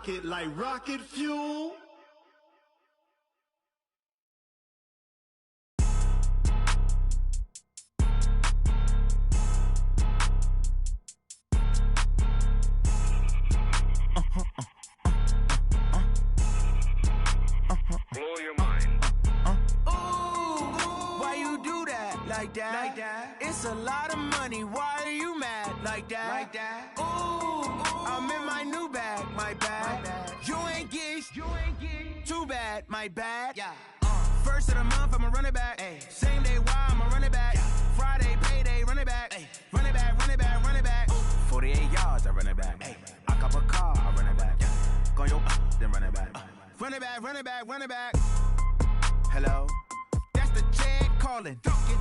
it like rocket fuel. Blow your mind. Why you do that like that? It's a lot of money. Why are you mad like that? I'm in my new bag, my bad. You ain't geek, too bad, my bad. Yeah. First of the month, I'ma run it back. Ay. Same day, why I'ma run it back. Friday, payday, run it back. Ay. Run it back, run it back, run it back. 48 yards, I run it back. Ay. I cop a car, I run it back. Go yo, then run it back. Run it back, run it back, run it back. Hello, that's the check calling.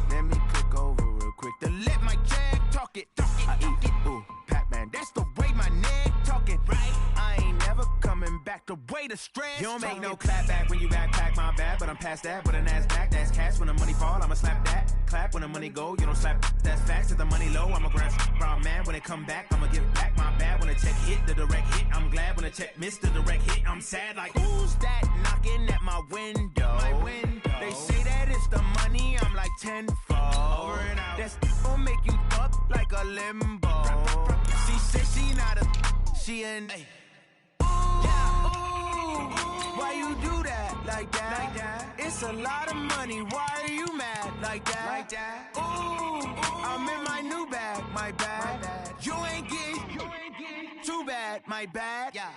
Let me click over real quick to let my check talk it. I eat it, ooh, Pac-Man, that's the way my neck talking. Right, I ain't never coming back the way the stress. You don't make no clap back when you backpack, my bad, but I'm past that. With a NASDAQ, that's cash. When the money fall, I'ma slap that. Clap when the money go, you don't slap. That's facts. If the money low, I'ma grab brown man. When it come back, I'ma give back my bad. When the check hit, the direct hit, I'm glad. When the check missed the direct hit, I'm sad. Like who's that knocking at my window? They say that it's the money, I'm like tenfold. Over and out. That's gon' make you up like a limbo. She said she not a, she an. Yeah. Why you do that like that? It's a lot of money. Why are you mad like that? I'm in my new bag, my bad. You ain't geek, too bad, my bad. Yeah.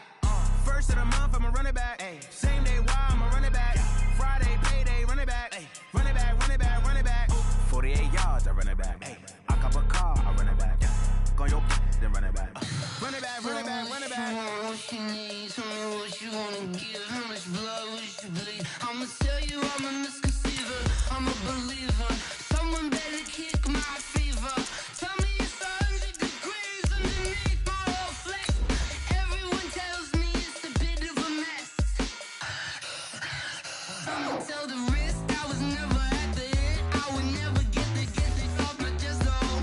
First of the month, I'ma run it back. Ay. Same day, why I'ma run it back. Friday, payday, run it back. Ay. Run it back, run it back, run it back. 48 yards, I run it back. Ay. I cop a car, I run it back. Go yo, then run it back. Run it back, run it back, run it back. What you need, tell me what you wanna give. How much blood would you bleed? I'ma tell you I'm a misconceiver, I'm a believer. Someone better kick my fever. Tell me it's 100 degrees underneath my whole flesh. Everyone tells me it's a bit of a mess. I'ma tell the risk I was never at the end. I would never get it off my chest though.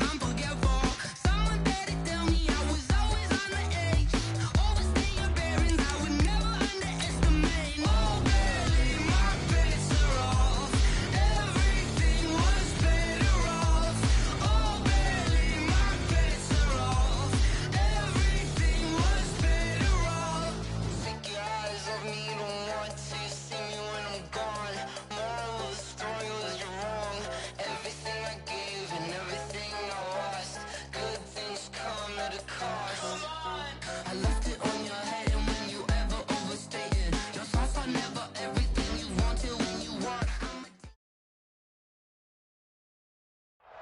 I'm forgetful. Someone better tell me I was always on the edge. Overstay your bearings, I would never underestimate. Oh baby, my bets are off. Everything was better off. Oh baby, my bets are off. Everything was better off. Take your eyes off me, don't want to see me when I'm gone. Moral of the story was you're wrong. Everything I gave and everything I lost. Good things come at a cost. I left it on your head, and when you ever overstay it, your thoughts are never everything you wanted when you want.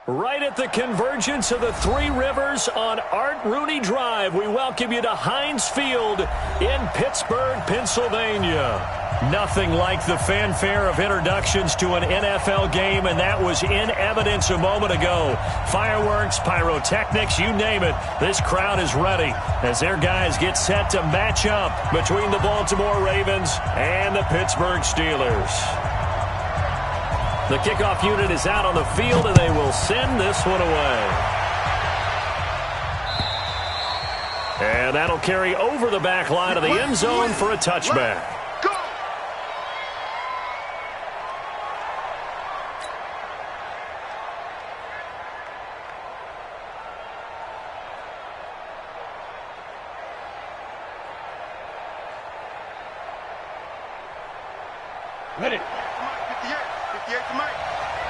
Right at the convergence of the Three Rivers on Art Rooney Drive, we welcome you to Heinz Field in Pittsburgh, Pennsylvania. Nothing like the fanfare of introductions to an NFL game, and that was in evidence a moment ago. Fireworks, pyrotechnics, you name it. This crowd is ready as their guys get set to match up between the Baltimore Ravens and the Pittsburgh Steelers. The kickoff unit is out on the field, and they will send this one away. And that'll carry over the back line of the end zone for a touchback. Ready. 58 to Mike.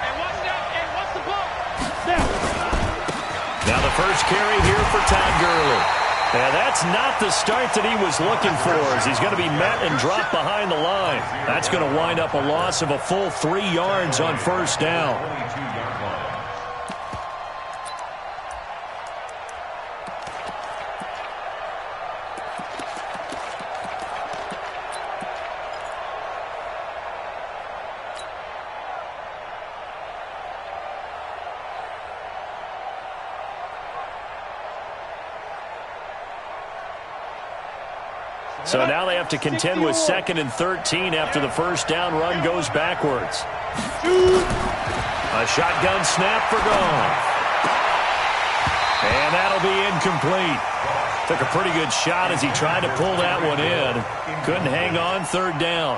And watch that. And watch the ball. Snap. Now the first carry here for Todd Gurley. And that's not the start that he was looking for, as he's going to be met and dropped behind the line. That's going to wind up a loss of a full 3 yards on first down. So now they have to contend with 2nd and 13 after the first down run goes backwards. A shotgun snap for Goff. And that'll be incomplete. Took a pretty good shot as he tried to pull that one in. Couldn't hang on, third down.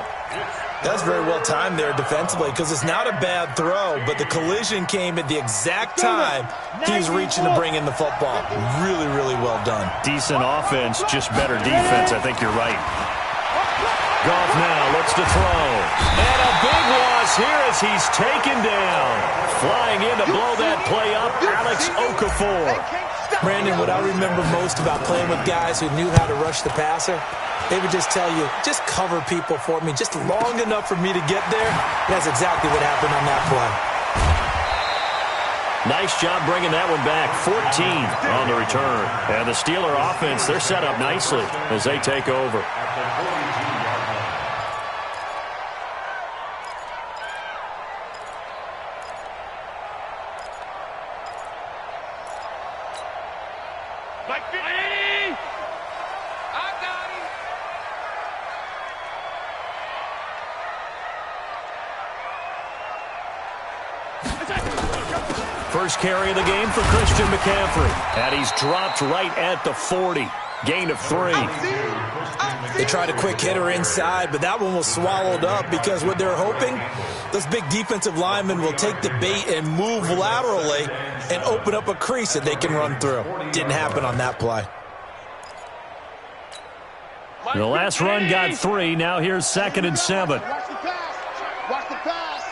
That's very well timed there defensively because it's not a bad throw, but the collision came at the exact time he was reaching to bring in the football. Really, really well done. Decent offense, just better defense. I think you're right. Goff now looks to throw. And a big loss here as he's taken down. Flying in to blow that play up, Alex Okafor. Brandon, what I remember most about playing with guys who knew how to rush the passer, they would just tell you, just cover people for me, just long enough for me to get there. That's exactly what happened on that play. Nice job bringing that one back. 14 on the return. And the Steeler offense, they're set up nicely as they take over. First carry of the game for Christian McCaffrey. And he's dropped right at the 40. Gain of 3. They tried a quick hitter inside, but that one was swallowed up because what they're hoping, those big defensive linemen will take the bait and move laterally and open up a crease that they can run through. Didn't happen on that play. The last run got 3. Now here's 2nd and 7. Watch the pass. Watch the pass.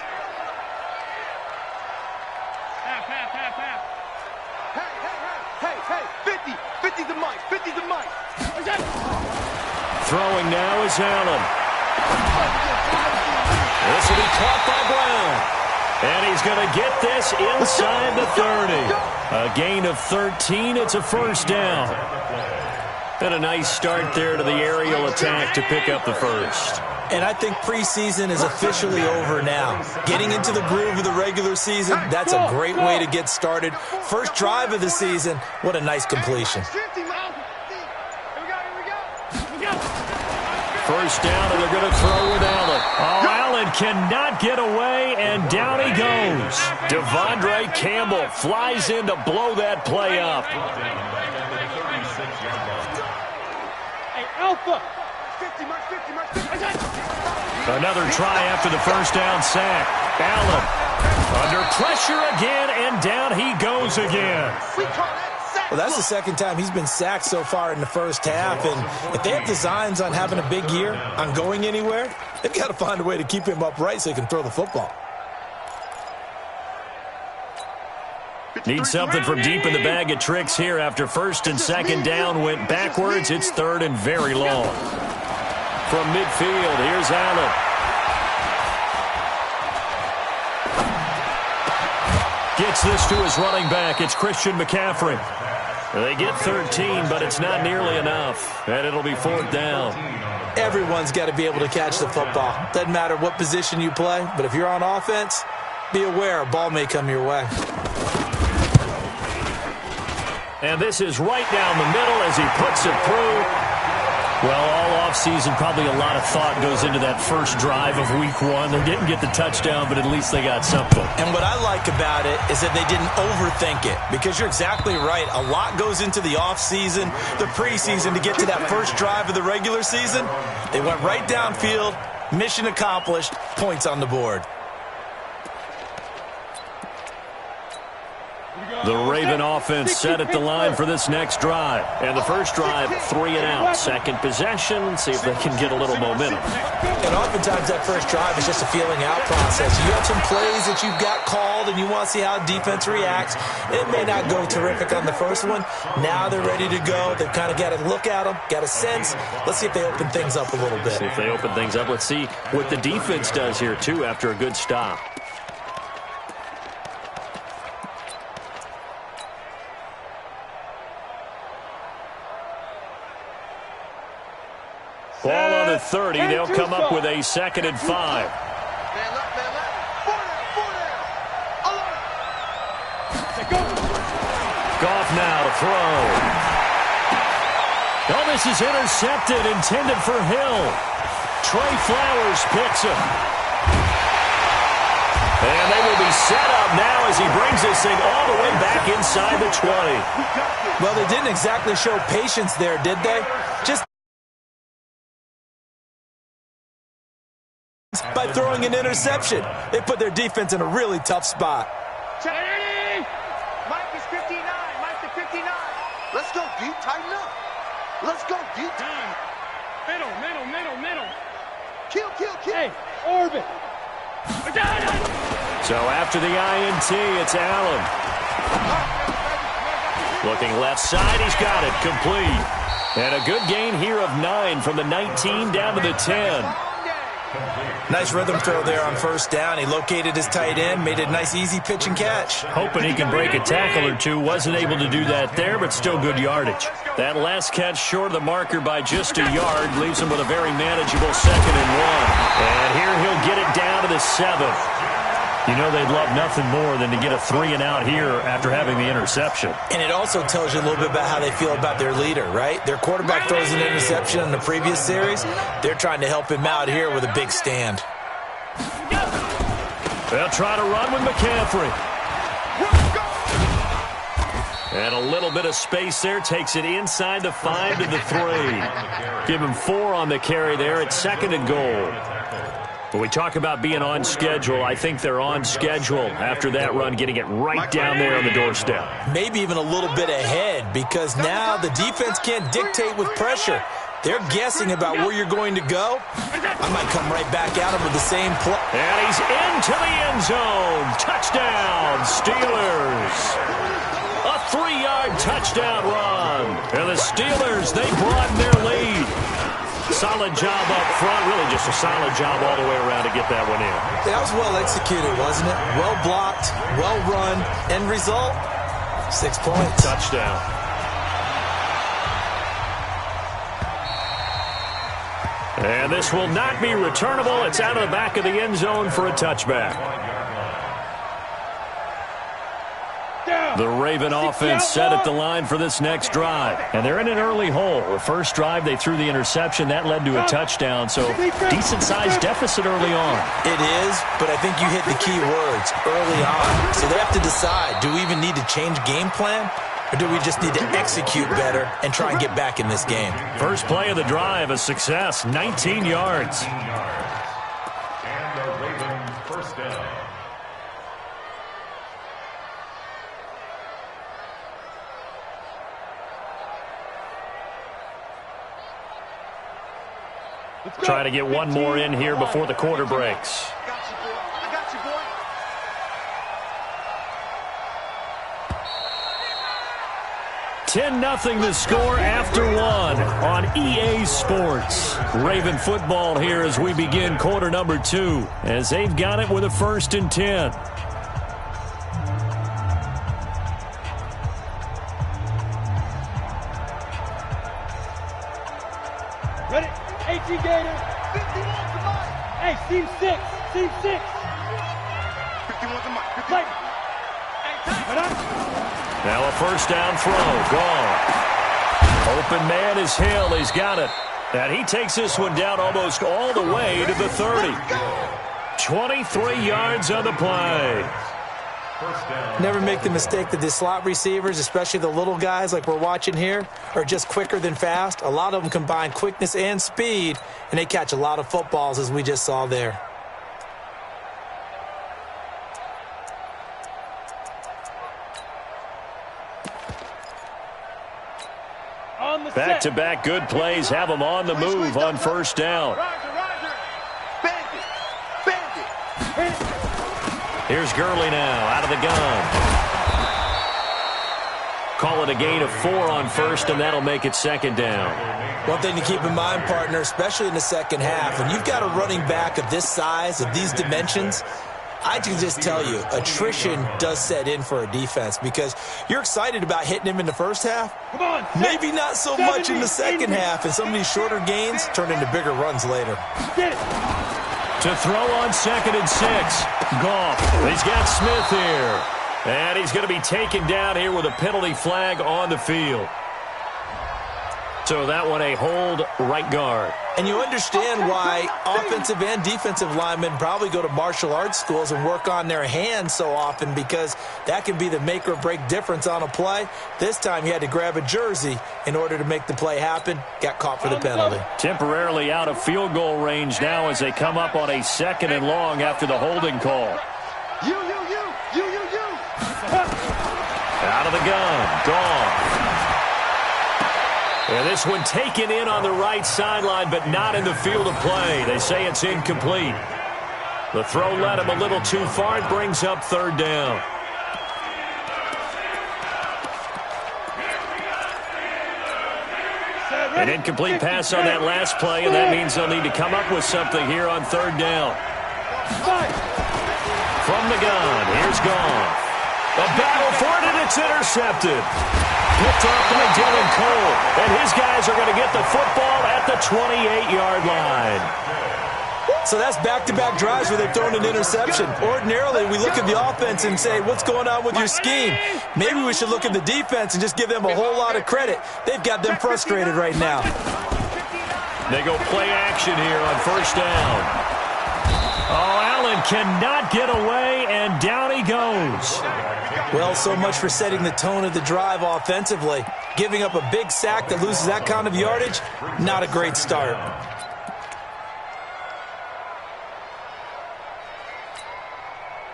Hey, 50's the mic. 50's the mic. Throwing now is Allen. This will be caught by Brown. And he's going to get this inside the 30. A gain of 13. It's a first down. And a nice start there to the aerial attack to pick up the first. And I think preseason is officially over now. Getting into the groove of the regular season, that's a great way to get started. First drive of the season, what a nice completion. First down, and they're going to throw with Allen. Oh, Allen cannot get away, and down he goes. Devondre Campbell flies in to blow that play up. Hey, Alpha. Another try after the first down sack. Allen under pressure again, and down he goes again. Well, that's the second time he's been sacked so far in the first half, and if they have designs on having a big year, on going anywhere, they've got to find a way to keep him upright so he can throw the football. Need something from deep in the bag of tricks here after first and second down went backwards. It's third and very long. From midfield, here's Allen. Gets this to his running back. It's Christian McCaffrey. They get 13, but it's not nearly enough, and it'll be fourth down. Everyone's got to be able to catch the football. Doesn't matter what position you play, but if you're on offense, be aware a ball may come your way. And this is right down the middle as he puts it through. Well, all offseason, probably a lot of thought goes into that first drive of week 1. They didn't get the touchdown, but at least they got something. And what I like about it is that they didn't overthink it, because you're exactly right. A lot goes into the offseason, the preseason, to get to that first drive of the regular season. They went right downfield, mission accomplished, points on the board. The Raven offense set at the line for this next drive. And the first drive, 3 and out. Second possession, see if they can get a little momentum. And oftentimes that first drive is just a feeling out process. You have some plays that you've got called and you want to see how defense reacts. It may not go terrific on the first one. Now they're ready to go. They've kind of got to look at them, got a sense. Let's see if they open things up a little bit. See if they open things up. Let's see what the defense does here, too, after a good stop. Ball on the 30. They'll come up with a 2nd and 5. Goff now to throw. Oh, this is intercepted, intended for Hill. Trey Flowers picks him. And they will be set up now as he brings this thing all the way back inside the 20. Well, they didn't exactly show patience there, did they? Just by throwing an interception. They put their defense in a really tough spot. Mike is 59. Mike is 59. Let's go deep, tighten up. Let's go deep. Middle. Kill. Hey, orbit. So after the INT, it's Allen. Looking left side, he's got it, complete. And a good gain here of 9 from the 19 down to the 10. Nice rhythm throw there on first down. He located his tight end, made a nice easy pitch and catch. Hoping he can break a tackle or two. Wasn't able to do that there, but still good yardage. That last catch short of the marker by just a yard leaves him with a very manageable 2nd and 1. And here he'll get it down to the 7. You know they'd love nothing more than to get a 3 and out here after having the interception. And it also tells you a little bit about how they feel about their leader, right? Their quarterback throws an interception in the previous series. They're trying to help him out here with a big stand. They'll try to run with McCaffrey. And a little bit of space there. Takes it inside the 5 to the 3. Give him 4 on the carry there. It's 2nd and goal. When we talk about being on schedule, I think they're on schedule after that run, getting it right down there on the doorstep. Maybe even a little bit ahead, because now the defense can't dictate with pressure. They're guessing about where you're going to go. I might come right back at him with the same play. And he's into the end zone. Touchdown, Steelers. A 3-yard touchdown run. And the Steelers, they broaden their lead. Solid job up front. Really just a solid job all the way around to get that one in. That was well executed, wasn't it? Well blocked, well run. End result, 6 points. Touchdown. And this will not be returnable. It's out of the back of the end zone for a touchback. The Raven offense set at the line for this next drive. And they're in an early hole. The first drive, they threw the interception. That led to a touchdown. So decent-sized deficit early on. It is, but I think you hit the key words, early on. So they have to decide, do we even need to change game plan? Or do we just need to execute better and try and get back in this game? First play of the drive, a success, 19 yards. And the Ravens first down. Try to get one more in here before the quarter breaks. I got you, boy. 10-0 the score after 1 on EA Sports. Raven football here as we begin quarter number 2, as they've got it with a 1st and 10. Ready? 18 Gator. 51 to Mike. Hey, team 6. Team 6. 51 to Mike. Play. Right on. Now a first down throw. Gone. Open man is Hill. He's got it. And he takes this one down almost all the way to the 30. 23 yards on the play. Never make the mistake that the slot receivers, especially the little guys like we're watching here, are just quicker than fast. A lot of them combine quickness and speed, and they catch a lot of footballs, as we just saw there. Back-to-back good plays have them on the move on first down. Here's Gurley now out of the gun. Call it a gain of 4 on first, and that'll make it 2nd down. One thing to keep in mind, partner, especially in the second half, when you've got a running back of this size, of these dimensions, I can just tell you, attrition does set in for a defense because you're excited about hitting him in the first half. Come on. Maybe not so much in the second half, and some of these shorter gains turn into bigger runs later. Get it. To throw on 2nd and 6. Goff. He's got Smith here. And he's going to be taken down here with a penalty flag on the field. So that one a hold right guard. And you understand why offensive and defensive linemen probably go to martial arts schools and work on their hands so often, because that can be the make or break difference on a play. This time he had to grab a jersey in order to make the play happen. Got caught for the penalty. Temporarily out of field goal range now as they come up on a 2nd and long after the holding call. You. Out of the gun. Gone. And this one taken in on the right sideline, but not in the field of play. They say it's incomplete. The throw led him a little too far. It brings up 3rd down. An incomplete pass on that last play, and that means they'll need to come up with something here on 3rd down. From the gun, here's Goff. A battle for it, and it's intercepted. Picked off by Dylan Cole, and his guys are going to get the football at the 28-yard line. So that's back-to-back drives where they've thrown an interception. Ordinarily, we look at the offense and say, what's going on with your scheme? Maybe we should look at the defense and just give them a whole lot of credit. They've got them frustrated right now. They go play action here on 1st down. Oh, Allen cannot get away, and down he goes. Well, so much for setting the tone of the drive offensively. Giving up a big sack that loses that kind of yardage, not a great start.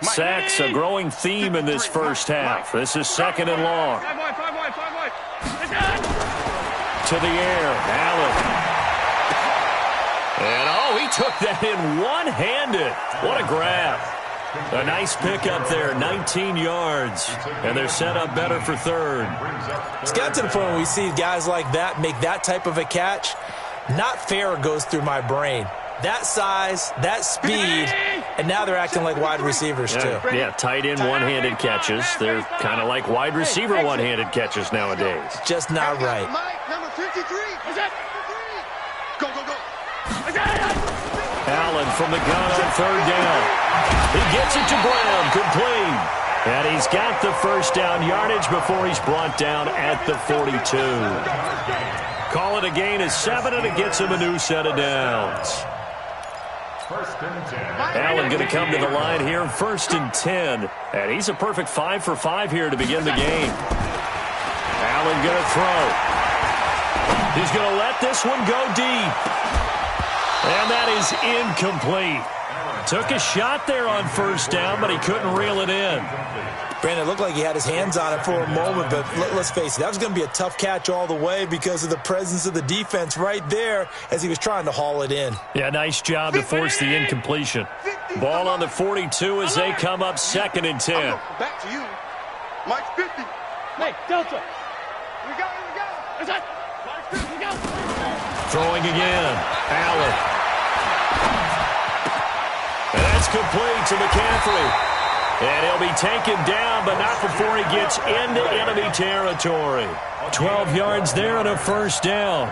Sacks, a growing theme in this first half. This is 2nd and long. 5 wide. To the air, Allen. And, he took that in one-handed. What a grab. A nice pickup there, 19 yards. And they're set up better for 3rd. It's got to the point where we see guys like that make that type of a catch. Not fair goes through my brain. That size, that speed, and now they're acting like wide receivers too. Yeah, tight end one-handed catches. They're kind of like wide receiver one-handed catches nowadays. Just not right. Number 53. Go. Allen from the gun on 3rd down. He gets it to Brown, complete. And he's got the 1st down yardage before he's brought down at the 42. Call it a gain of 7, and it gets him a new set of downs. Allen going to come to the line here, 1st and 10. And he's a perfect 5 for 5 here to begin the game. Allen going to throw. He's going to let this one go deep. And that is incomplete. Took a shot there on 1st down, but he couldn't reel it in. Brandon, it looked like he had his hands on it for a moment, but let's face it, that was going to be a tough catch all the way because of the presence of the defense right there as he was trying to haul it in. Yeah, nice job to force the incompletion. Ball on the 42 as they come up 2nd and 10. Back to you. Mike 50. Hey, Delta. We go. Is that? Mike 50, we go. Throwing again. Allen. And that's complete to McCaffrey. And he'll be taken down, but not before he gets into enemy territory. 12 yards there and a 1st down.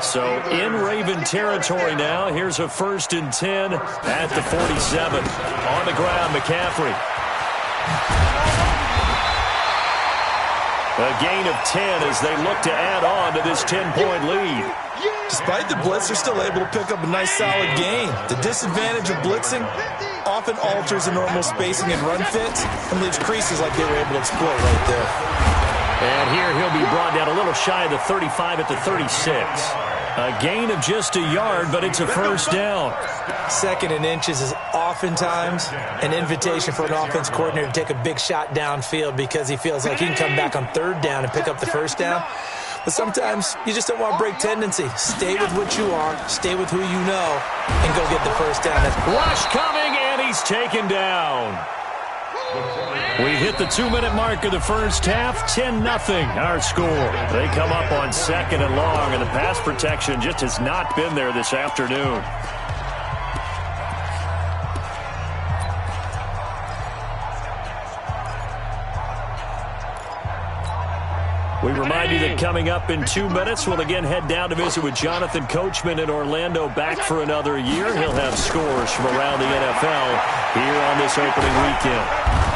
So in Raven territory now. Here's a 1st and 10 at the 47. On the ground, McCaffrey. A gain of 10 as they look to add on to this 10-point lead. Despite the blitz, they're still able to pick up a nice solid gain. The disadvantage of blitzing often alters the normal spacing and run fits and leaves creases like they were able to exploit right there. And here he'll be brought down a little shy of the 35 at the 36. A gain of just a yard, but it's a 1st down. 2nd and inches is oftentimes an invitation for an offense coordinator to take a big shot downfield because he feels like he can come back on 3rd down and pick up the 1st down. But sometimes you just don't want to break tendency. Stay with what you are, stay with who you know, and go get the 1st down. Rush coming, and he's taken down. We hit the 2-minute mark of the first half, 10-0 our score. They come up on 2nd and long, and the pass protection just has not been there this afternoon. We remind you that coming up in 2 minutes, we'll again head down to visit with Jonathan Coachman in Orlando, back for another year. He'll have scores from around the NFL here on this opening weekend.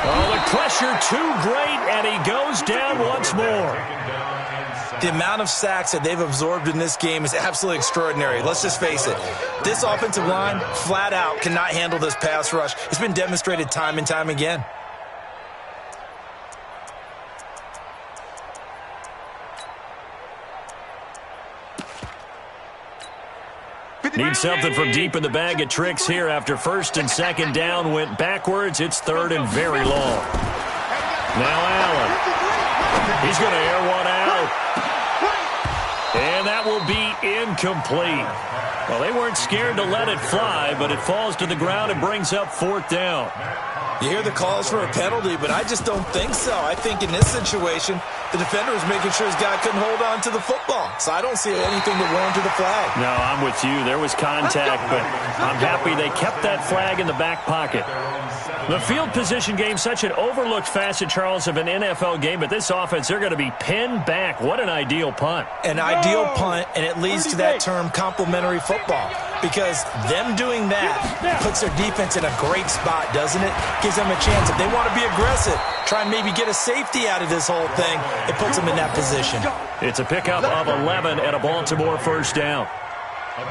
Oh, the pressure too great, and he goes down once more. The amount of sacks that they've absorbed in this game is absolutely extraordinary. Let's just face it. This offensive line, flat out, cannot handle this pass rush. It's been demonstrated time and time again. Need something from deep in the bag of tricks here after first and second down went backwards. It's third and very long. Now Allen. He's going to air one out. And that will be incomplete. Well, they weren't scared to let it fly, but it falls to the ground and brings up fourth down. You hear the calls for a penalty, but I just don't think so. I think in this situation, the defender was making sure his guy couldn't hold on to the football. So I don't see anything that warranted the flag. No, I'm with you. There was contact, but I'm happy they kept that flag in the back pocket. The field position game, such an overlooked facet, Charles, of an NFL game, but this offense, they're going to be pinned back. What an ideal punt. An ideal punt, and it leads to that term complementary football, because them doing that puts their defense in a great spot, doesn't it? Gives them a chance. If they want to be aggressive, try and maybe get a safety out of this whole thing, it puts them in that position. It's a pickup of 11 and a Baltimore first down.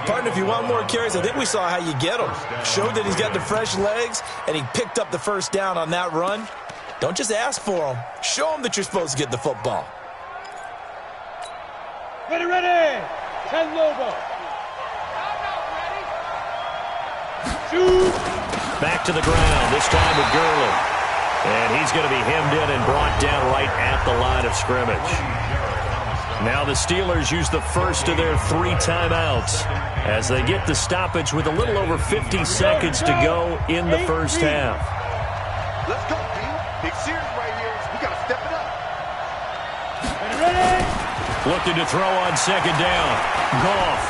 Partner, if you want more carries, I think we saw how you get him. Showed that he's got the fresh legs, and he picked up the first down on that run. Don't just ask for him. Show him that you're supposed to get the football. Ready, ready. 10 Lobo. Shoot. Back to the ground, this time with Gurley. And he's going to be hemmed in and brought down right at the line of scrimmage. Now the Steelers use the first of their 3 timeouts as they get the stoppage with a little over 50 seconds to go in the first half. Let's go, B. Big series right here. We got to step it up. Ready. Looking to throw on second down. Goff.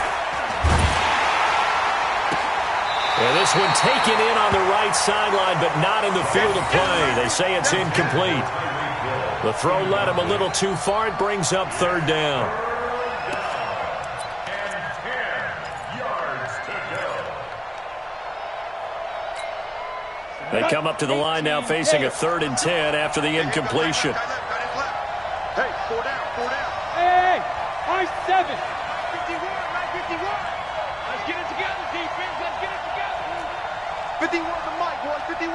And this one taken in on the right sideline, but not in the field of play. They say it's incomplete. The throw led him a little too far. It brings up third down. They come up to the line now facing a 3rd and 10 after the incompletion. Hey, 4 down, 4 down. Hey, high 7. 51, right 51. Let's get it together, defense. Let's get it together. 51 the mic, boy, 51.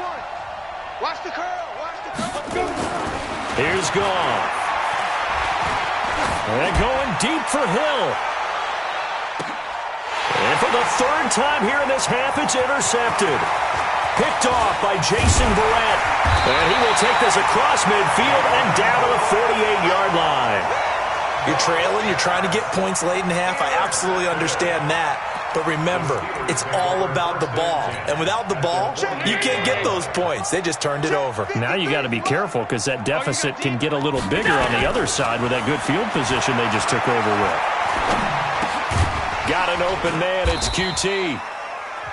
Watch the curl, watch the curl. Let's go. Here's Goff. And going deep for Hill. And for the 3rd time here in this half, it's intercepted. Picked off by Jason Verrett. And he will take this across midfield and down to the 48-yard line. You're trailing, you're trying to get points late in half. I absolutely understand that. But remember, it's all about the ball. And without the ball, you can't get those points. They just turned it over. Now you got to be careful because that deficit can get a little bigger on the other side with that good field position they just took over with. Got an open man. It's QT.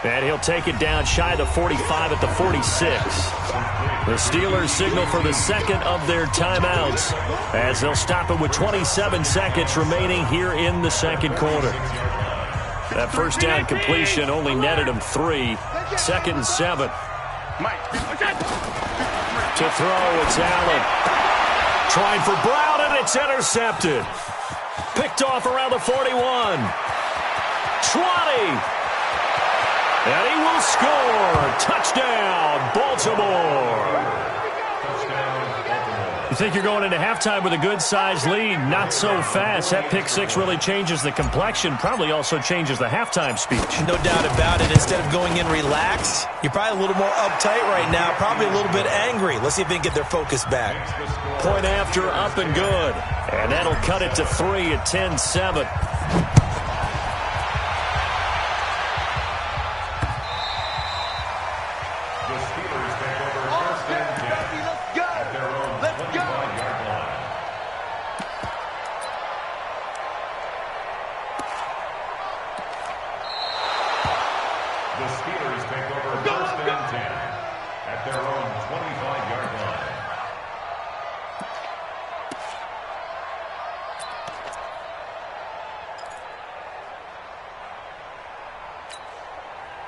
And he'll take it down shy of the 45 at the 46. The Steelers signal for the second of their timeouts as they'll stop it with 27 seconds remaining here in the second quarter. That first down completion only netted him 3. 2nd and 7. To throw, it's Allen. Trying for Brown, and it's intercepted. Picked off around the 41. 20. And he will score. Touchdown, Baltimore. You think you're going into halftime with a good-sized lead? Not so fast. That pick 6 really changes the complexion, probably also changes the halftime speech. No doubt about it. Instead of going in relaxed, you're probably a little more uptight right now, probably a little bit angry. Let's see if they can get their focus back. Point after, up and good. And that'll cut it to 3 at 10-7.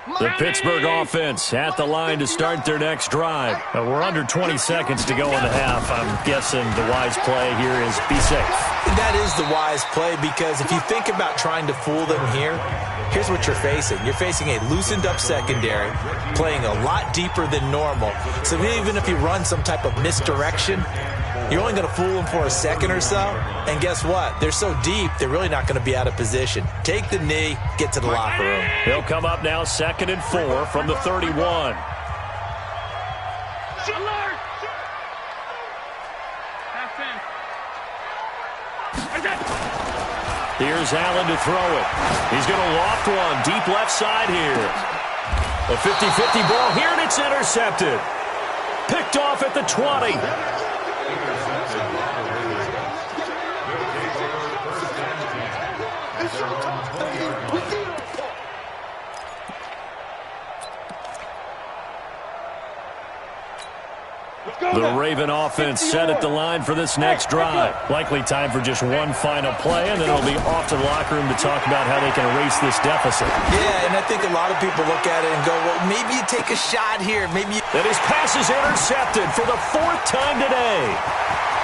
The Pittsburgh offense at the line to start their next drive. We're under 20 seconds to go in the half. I'm guessing the wise play here is be safe. That is the wise play, because if you think about trying to fool them here, here's what you're facing. You're facing a loosened up secondary, playing a lot deeper than normal. So even if you run some type of misdirection, you're only going to fool them for a second or so. And guess what? They're so deep, they're really not going to be out of position. Take the knee, get to the locker room. He'll come up now 2nd and 4 from the 31. Here's Allen to throw it. He's going to loft one deep left side here. A 50-50 ball here, and it's intercepted. Picked off at the 20. The Raven offense set at the line for this next drive. Likely time for just one final play, and then it'll be off to the locker room to talk about how they can erase this deficit. Yeah, and I think a lot of people look at it and go, well, maybe you take a shot here. Maybe. And his pass is intercepted for the 4th time today.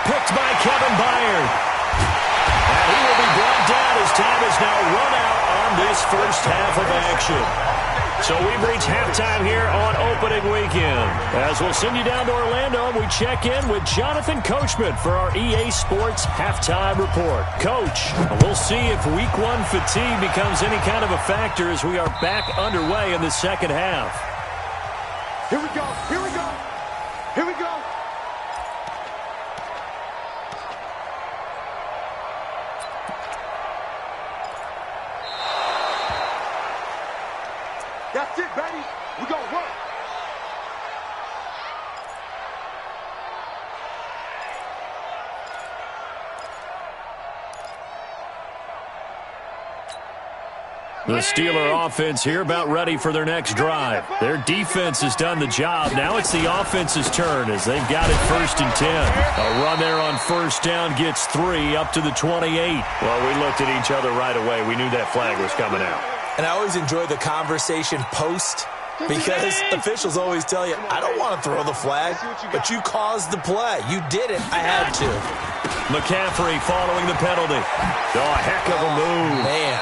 Picked by Kevin Byard. And he will be brought down as time is now run out on this first half of action. So we've reached halftime here on opening weekend. As we'll send you down to Orlando, we check in with Jonathan Coachman for our EA Sports Halftime Report. Coach, we'll see if week 1 fatigue becomes any kind of a factor as we are back underway in the second half. Here we go. Here we go. Here we go. That's it, baby. We're going to work. The Steeler offense here about ready for their next drive. Their defense has done the job. Now it's the offense's turn as they've got it 1st and 10. A run there on 1st down gets 3 up to the 28. Well, we looked at each other right away. We knew that flag was coming out. And I always enjoy the conversation post, because officials always tell you, I don't want to throw the flag, but you caused the play. You did it. I had to. McCaffrey following the penalty. Oh, a heck of a move. Man.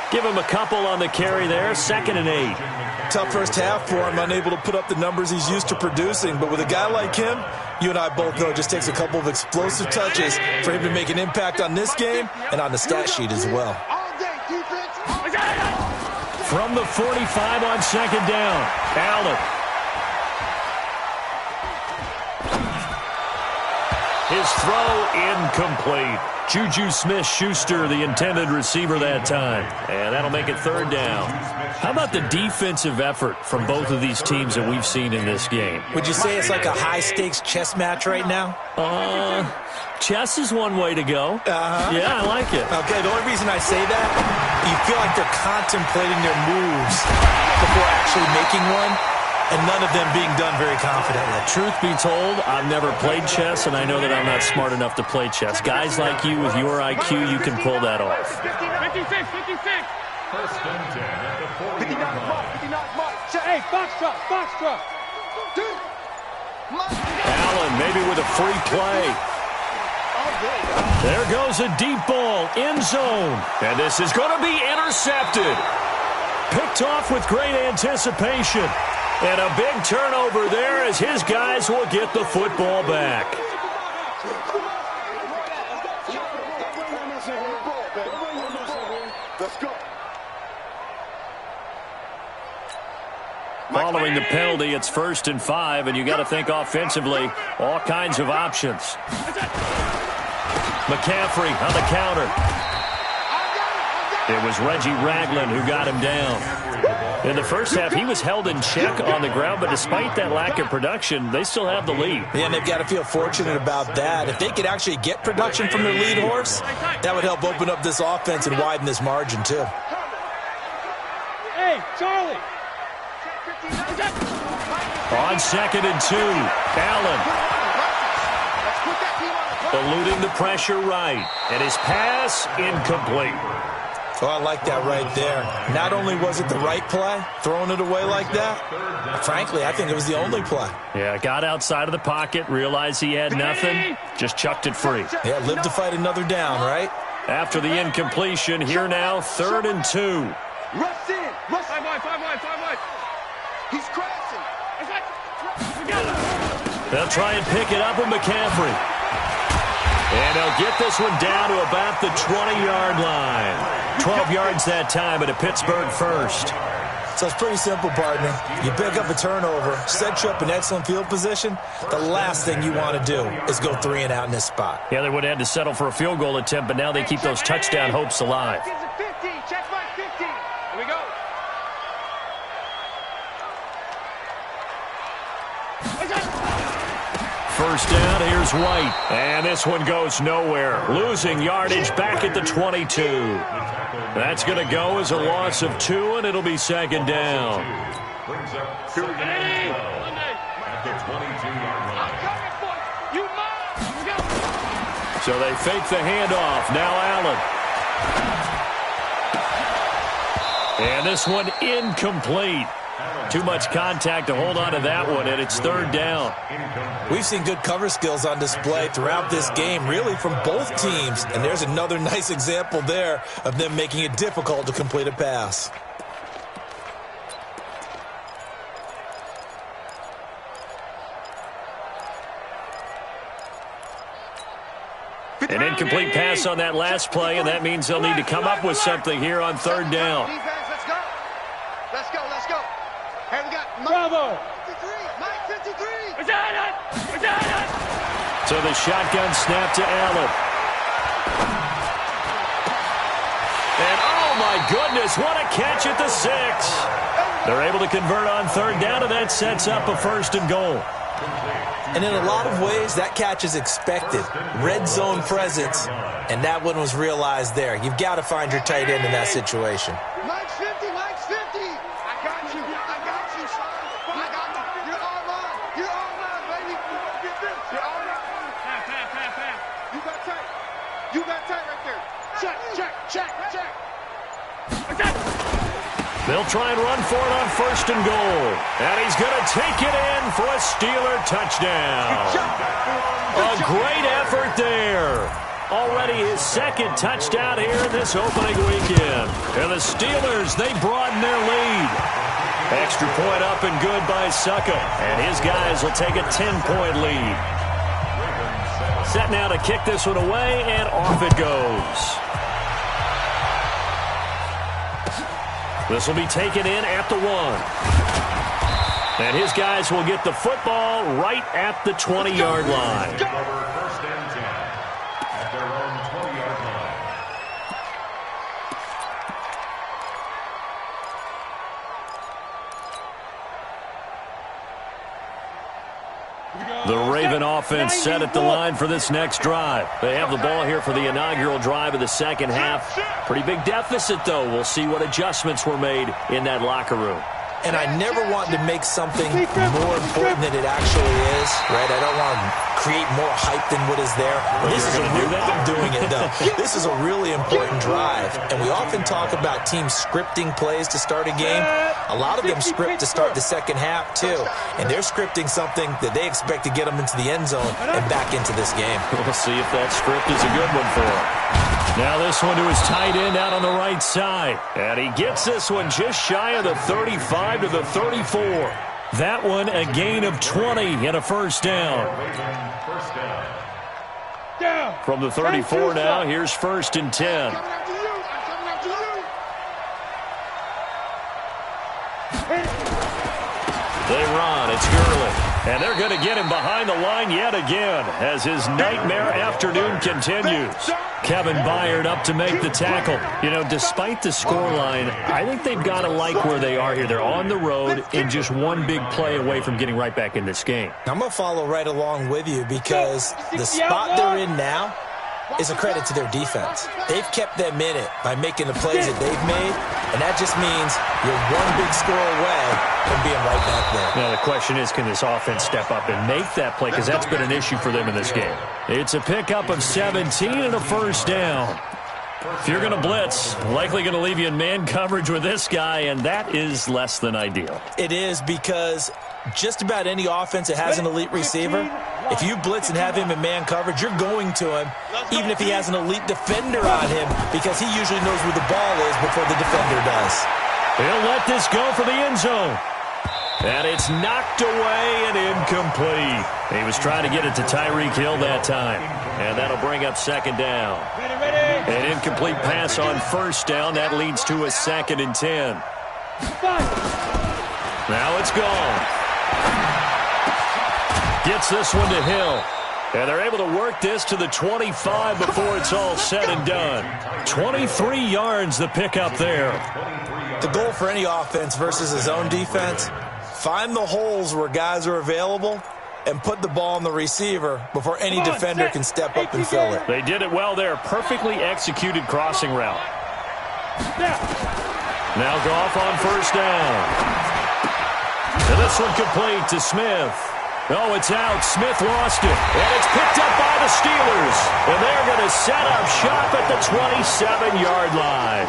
Give him a couple on the carry there. 2nd and 8. Tough first half for him, unable to put up the numbers he's used to producing. But with a guy like him, you and I both know it just takes a couple of explosive touches for him to make an impact on this game and on the stat sheet as well. From the 45 on 2nd down, Allen. His throw incomplete. Juju Smith-Schuster, the intended receiver that time. And that'll make it 3rd down. How about the defensive effort from both of these teams that we've seen in this game? Would you say it's like a high-stakes chess match right now? Chess is one way to go. Yeah, I like it. Okay, the only reason I say that, you feel like they're contemplating their moves before actually making one, and none of them being done very confidently. Truth be told, I've never played chess, and I know that I'm not smart enough to play chess. Guys like you with your IQ, you can pull that off. 56. 1st and 10 at the 49. 59 mark. Hey, box truck. Allen maybe with a free play. There goes a deep ball, end zone. And this is going to be intercepted. Picked off with great anticipation. And a big turnover there as his guys will get the football back. Following the penalty, it's 1st and 5, and you got to think offensively, all kinds of options. McCaffrey on the counter. It was Reggie Ragland who got him down. In the first half, he was held in check on the ground, but despite that lack of production, they still have the lead. Yeah, and they've got to feel fortunate about that. If they could actually get production from their lead horse, that would help open up this offense and widen this margin, too. Hey, Charlie. On 2nd and 2, Allen. Eluding the pressure right. And his pass incomplete. Oh, I like that right there. Not only was it the right play, throwing it away like that, frankly, I think it was the only play. Yeah, got outside of the pocket, realized he had nothing, just chucked it free. Yeah, lived to fight another down, right? After the incompletion, here now, 3rd and 2. Rush in. Rush. 5 wide. He's crashing. They'll try and pick it up with McCaffrey. And they'll get this one down to about the 20-yard line. 12 yards that time at a Pittsburgh first. So it's pretty simple, partner. You pick up a turnover, set you up in excellent field position. The last thing you want to do is go 3 and out in this spot. Yeah, they would have had to settle for a field goal attempt, but now they keep those touchdown hopes alive. 50. Check my 50. Here we go. First down, here's White. And this one goes nowhere. Losing yardage back at the 22. That's going to go as a loss of 2, and it'll be 2nd down. Brings up 2nd and 12 at the 22-yard line. So they fake the handoff. Now Allen. And this one incomplete. Too much contact to hold on to that one, and it's 3rd down. We've seen good cover skills on display throughout this game, really from both teams. And there's another nice example there of them making it difficult to complete a pass. An incomplete pass on that last play, and that means they'll need to come up with something here on 3rd down. Let's go. Hey, we got Bravo. 53. Mike 53. So the shotgun snap to Allen. And oh my goodness, what a catch at the 6. They're able to convert on 3rd down, and that sets up a 1st and goal. And in a lot of ways, that catch is expected. Red zone presence, and that one was realized there. You've got to find your tight end in that situation. Mike's 50. I got you, son. I got you. You're all mine. Baby. You're all mine. Pass. You got tight right there. Check. They'll try and run for it on 1st and goal. And he's going to take it in for a Steeler touchdown. A great effort there. Already his 2nd touchdown here in this opening weekend. And the Steelers, they broaden their lead. Extra point up and good by Succa. And his guys will take a 10-point lead. Set now to kick this one away, and off it goes. This will be taken in at the 1. And his guys will get the football right at the 20-yard line. 1st and 10 at their own 20-yard line. The Raven offense set at the line for this next drive. They have the ball here for the inaugural drive of the 2nd half. Pretty big deficit, though. We'll see what adjustments were made in that locker room. And I never want to make something more important than it actually is, right? I don't want to create more hype than what is there. I'm doing it, though. This is a really important drive. And we often talk about teams scripting plays to start a game. A lot of them script to start the 2nd half, too. And they're scripting something that they expect to get them into the end zone and back into this game. We'll see if that script is a good one for them. Now this one to his tight end out on the right side. And he gets this one just shy of the 35 to the 34. That one a gain of 20 and a 1st down. From the 34 now, here's 1st and 10. They run. It's Gurley. And they're going to get him behind the line yet again as his nightmare afternoon continues. Kevin Byard up to make the tackle. You know, despite the scoreline, I think they've got to like where they are here. They're on the road and just one big play away from getting right back in this game. I'm going to follow right along with you because the spot they're in now is a credit to their defense. They've kept them in it by making the plays that they've made, and that just means you're one big score away from being right back there. Now the question is, can this offense step up and make that play? Because that's been an issue for them in this game. It's a pickup of 17 and a 1st down. If you're going to blitz, likely going to leave you in man coverage with this guy, and that is less than ideal. It is, because just about any offense that has an elite receiver, if you blitz and have him in man coverage, you're going to him, even if he has an elite defender on him, because he usually knows where the ball is before the defender does. He'll let this go for the end zone. And it's knocked away and incomplete. He was trying to get it to Tyreek Hill that time. And that'll bring up second down. An incomplete pass on first down. That leads to a 2nd and 10. Now it's gone. Gets this one to Hill. And they're able to work this to the 25 before it's all said and done. 23 yards the pickup there. The goal for any offense versus his own defense, find the holes where guys are available and put the ball on the receiver before any defender can step up and fill it. They did it well there. Perfectly executed crossing route. Now Goff on first down. And this one complete to Smith. Oh, it's out. Smith lost it. And it's picked up by the Steelers. And they're going to set up shop at the 27-yard line.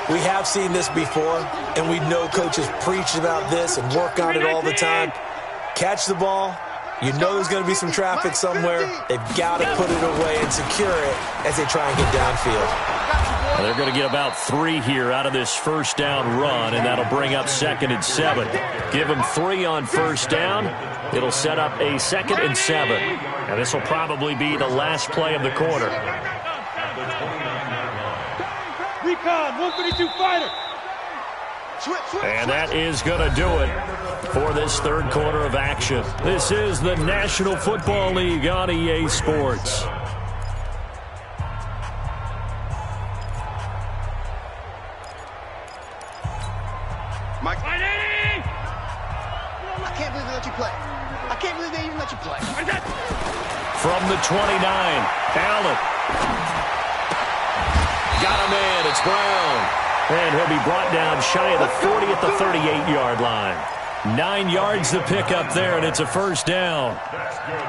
We have seen this before, and we know coaches preach about this and work on it all the time. Catch the ball. You know there's going to be some traffic somewhere. They've got to put it away and secure it as they try and get downfield. They're going to get about 3 here out of this first down run, and that'll bring up 2nd and 7. Give them 3 on first down. It'll set up a 2nd and 7. And this will probably be the last play of the quarter. Week1, 152 fighter. And that is going to do it for this third quarter of action. This is the National Football League on EA Sports. Mike. I can't believe they let you play. I can't believe they even let you play. From the 29, Allen. Got a man. It's Brown. And he'll be brought down shy of the 40 at the 38-yard line. 9 yards to pick up there, and it's a first down.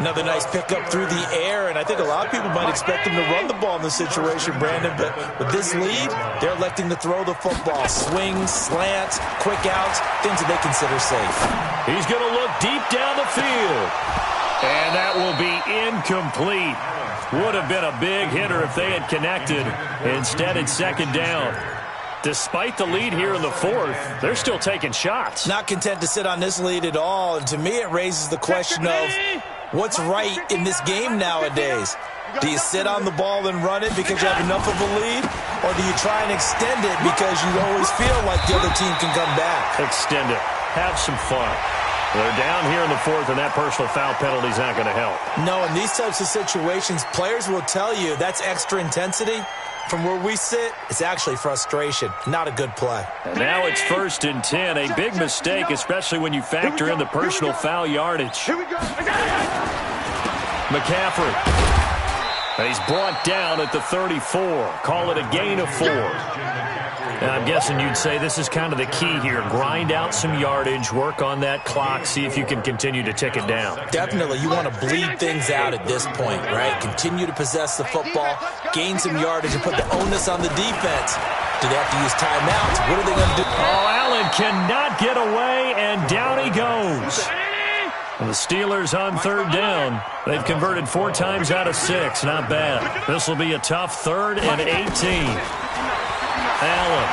Another nice pickup through the air, and I think a lot of people might expect him to run the ball in this situation, Brandon, but with this lead, they're electing to throw the football. Swings, slants, quick outs, things that they consider safe. He's going to look deep down the field. And that will be incomplete. Would have been a big hitter if they had connected. Instead, it's second down. Despite the lead here in the fourth, they're still taking shots. Not content to sit on this lead at all, and to me it raises the question of what's right in this game nowadays. Do you sit on the ball and run it because you have enough of a lead, or do you try and extend it because you always feel like the other team can come back? Extend it. Have some fun. They're down here in the fourth, and that personal foul penalty is not going to help. No, in these types of situations, players will tell you that's extra intensity. From where we sit, it's actually frustration. Not a good play. And now it's 1st and 10. A big mistake, especially when you factor in the personal foul yardage. McCaffrey. And he's brought down at the 34. Call it a gain of 4. And I'm guessing you'd say this is kind of the key here. Grind out some yardage, work on that clock, see if you can continue to tick it down. Definitely. You want to bleed things out at this point, right? Continue to possess the football, gain some yardage, and put the onus on the defense. Do they have to use timeouts? What are they going to do? Oh, Allen cannot get away, and down he goes. And the Steelers on third down. They've converted 4 times out of 6. Not bad. This will be a tough 3rd and 18. Allen.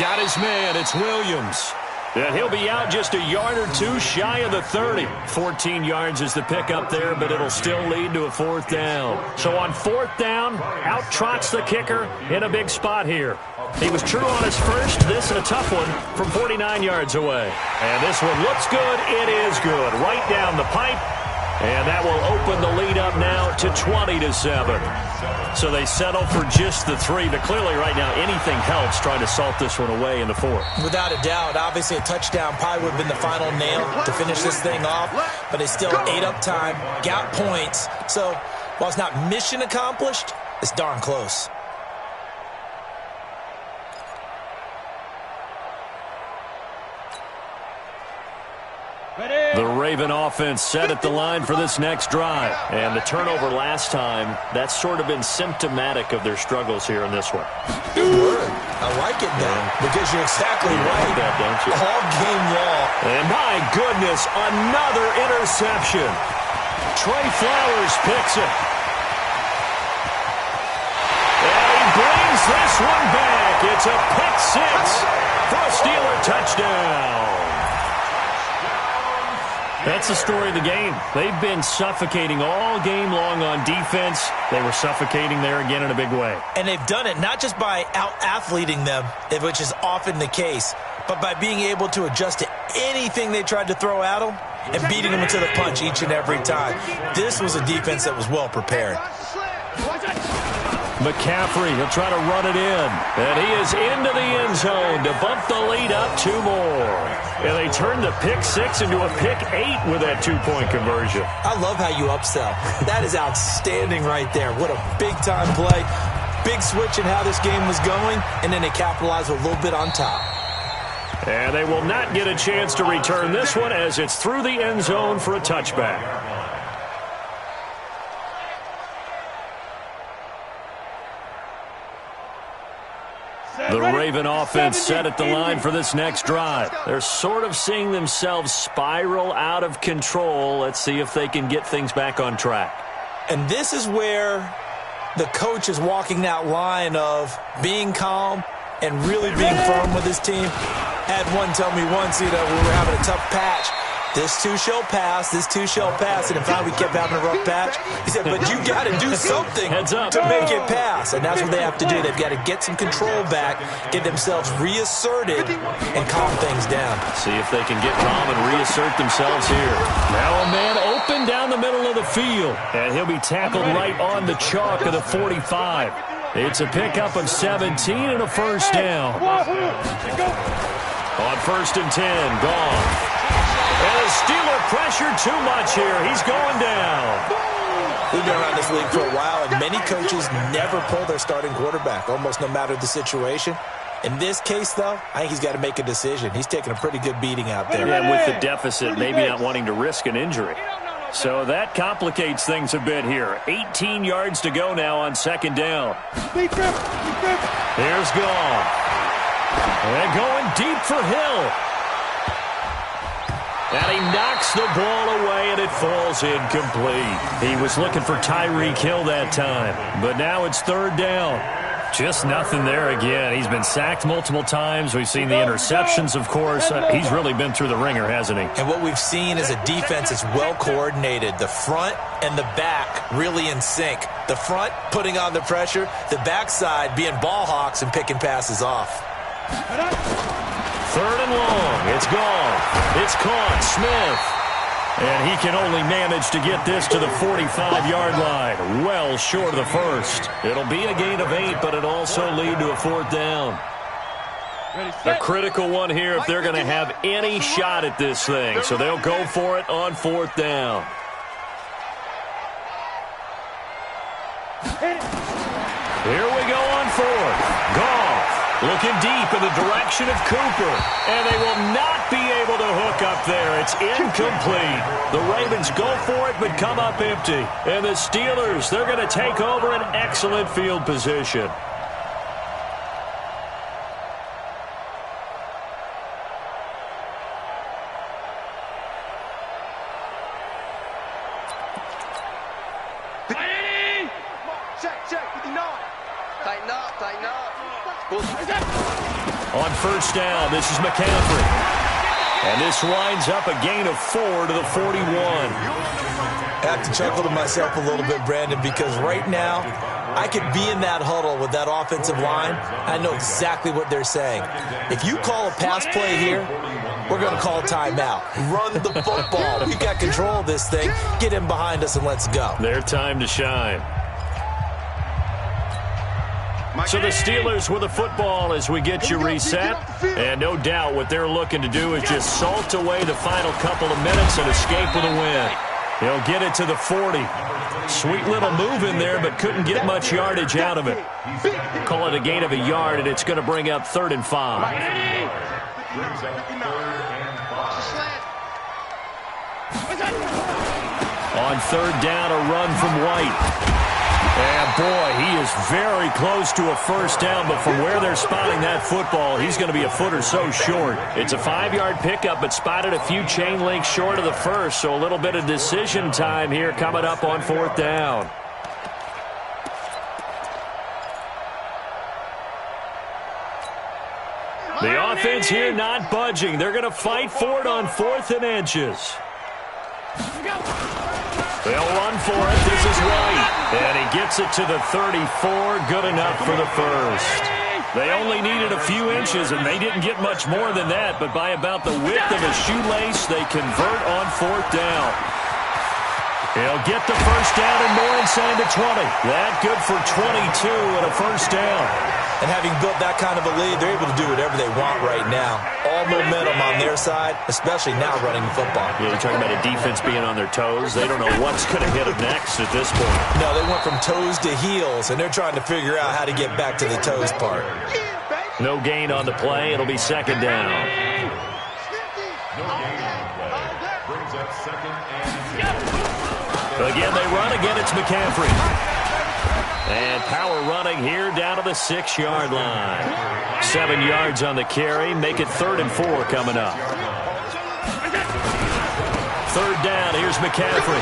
Got his man. It's Williams. And he'll be out just a yard or 2 shy of the 30. 14 yards is the pickup there, but it'll still lead to a 4th down. So on 4th down, out trots the kicker in a big spot here. He was true on his first. This is a tough one from 49 yards away. And this one looks good. It is good. Right down the pipe. And that will open the lead up now to 20-7. So they settle for just the 3. But clearly right now anything helps trying to salt this one away in the 4th. Without a doubt. Obviously a touchdown probably would have been the final nail to finish this thing off. But they still ate up time, got points. So while it's not mission accomplished, it's darn close. The Raven offense set at the line for this next drive. And the turnover last time, that's sort of been symptomatic of their struggles here in this one. Good word. I like it now because you're exactly right. That, don't you? All game long. And my goodness, another interception. Trey Flowers picks it. And he brings this one back. It's a pick six for a Steeler touchdown. That's the story of the game. They've been suffocating all game long on defense. They were suffocating there again in a big way. And they've done it not just by out-athleting them, which is often the case, but by being able to adjust to anything they tried to throw at them and beating them into the punch each and every time. This was a defense that was well prepared. McCaffrey, he'll try to run it in. And he is into the end zone to bump the lead up 2 more. And they turn the pick six into a pick 8 with that 2-point conversion. I love how you upsell. That is outstanding right there. What a big-time play. Big switch in how this game was going, and then they capitalized a little bit on top. And they will not get a chance to return this one as it's through the end zone for a touchback. The Raven offense set at the line for this next drive. They're sort of seeing themselves spiral out of control. Let's see if they can get things back on track. And this is where the coach is walking that line of being calm and really being firm with his team. Had one tell me once, we were having a tough patch. This too shall pass, this too shall pass. And in fact, we kept having a rough patch. He said, but you got to do something to make it pass. And that's what they have to do. They've got to get some control back, get themselves reasserted, and calm things down. See if they can get calm and reassert themselves here. Now a man open down the middle of the field. And he'll be tackled right on the chalk of the 45. It's a pickup of 17 and a first down. On 1st and 10, gone. And the Steeler pressure too much here. He's going down. We've been around this league for a while, and many coaches never pull their starting quarterback, almost no matter the situation. In this case, though, I think he's got to make a decision. He's taking a pretty good beating out there. Yeah, with the deficit, maybe not wanting to risk an injury. So that complicates things a bit here. 18 yards to go now on 2nd down. Here's Gall. And going deep for Hill. And he knocks the ball away, and it falls incomplete. He was looking for Tyreek Hill that time. But now it's 3rd down. Just nothing there again. He's been sacked multiple times. We've seen the interceptions, of course. He's really been through the ringer, hasn't he? And what we've seen is a defense that's well coordinated. The front and the back really in sync. The front putting on the pressure. The backside being ball hawks and picking passes off. 3rd and long. It's gone. It's caught. Smith. And he can only manage to get this to the 45-yard line. Well short of the first. It'll be a gain of 8, but it'll also lead to a 4th down. A critical one here if they're going to have any shot at this thing. So they'll go for it on 4th down. Here we go on 4th. Goff. Looking deep in the direction of Cooper. And they will not be able to hook up there. It's incomplete. The Ravens go for it but come up empty. And the Steelers, they're going to take over an excellent field position. On 1st down, this is McCaffrey. And this winds up a gain of 4 to the 41. I have to chuckle to myself a little bit, Brandon, because right now I could be in that huddle with that offensive line. I know exactly what they're saying. If you call a pass play here, we're going to call timeout. Run the football. We've got control of this thing. Get in behind us and let's go. Their time to shine. So the Steelers with the football as we get you reset. And no doubt what they're looking to do is just salt away the final couple of minutes and escape with a win. He'll get it to the 40. Sweet little move in there, but couldn't get much yardage out of it. Call it a gain of a yard, and it's going to bring up 3rd and 5. On third down, a run from White. And, boy, he is very close to a first down, but from where they're spotting that football, he's going to be a foot or so short. It's a 5-yard pickup, but spotted a few chain links short of the first, so a little bit of decision time here coming up on fourth down. The offense here not budging. They're going to fight for it on 4th and inches. They'll run for it. This is White. And he gets it to the 34. Good enough for the first. They only needed a few inches, and they didn't get much more than that. But by about the width of a shoelace, they convert on 4th down. He'll get the first down and more inside the 20. That good for 22 and a first down. And having built that kind of a lead, they're able to do whatever they want right now. All momentum on their side, especially now running the football. Yeah, you're talking about a defense being on their toes. They don't know what's going to hit them next at this point. No, they went from toes to heels, and they're trying to figure out how to get back to the toes part. No gain on the play. It'll be second down. Brings up second and 10. Again, they run. Again, it's McCaffrey. And power running here down to the 6-yard line. 7 yards on the carry. Make it 3rd and 4 coming up. Third down. Here's McCaffrey.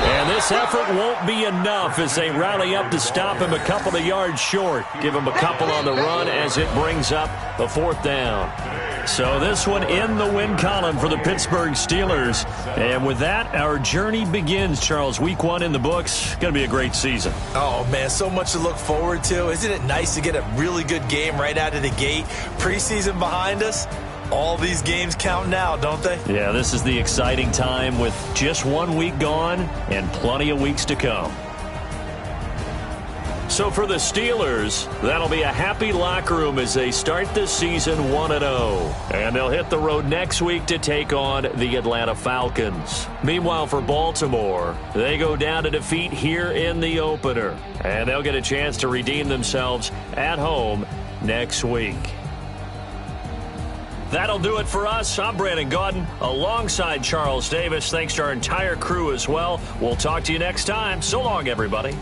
And this effort won't be enough as they rally up to stop him a couple of yards short. Give him a couple on the run as it brings up the 4th down. So this one in the win column for the Pittsburgh Steelers. And with that, our journey begins, Charles. Week 1 in the books. Going to be a great season. Oh, man, so much to look forward to. Isn't it nice to get a really good game right out of the gate? Preseason behind us. All these games count now, don't they? Yeah, this is the exciting time with just 1 week gone and plenty of weeks to come. So for the Steelers, that'll be a happy locker room as they start the season 1-0. And they'll hit the road next week to take on the Atlanta Falcons. Meanwhile, for Baltimore, they go down to defeat here in the opener. And they'll get a chance to redeem themselves at home next week. That'll do it for us. I'm Brandon Gaudin alongside Charles Davis. Thanks to our entire crew as well. We'll talk to you next time. So long, everybody.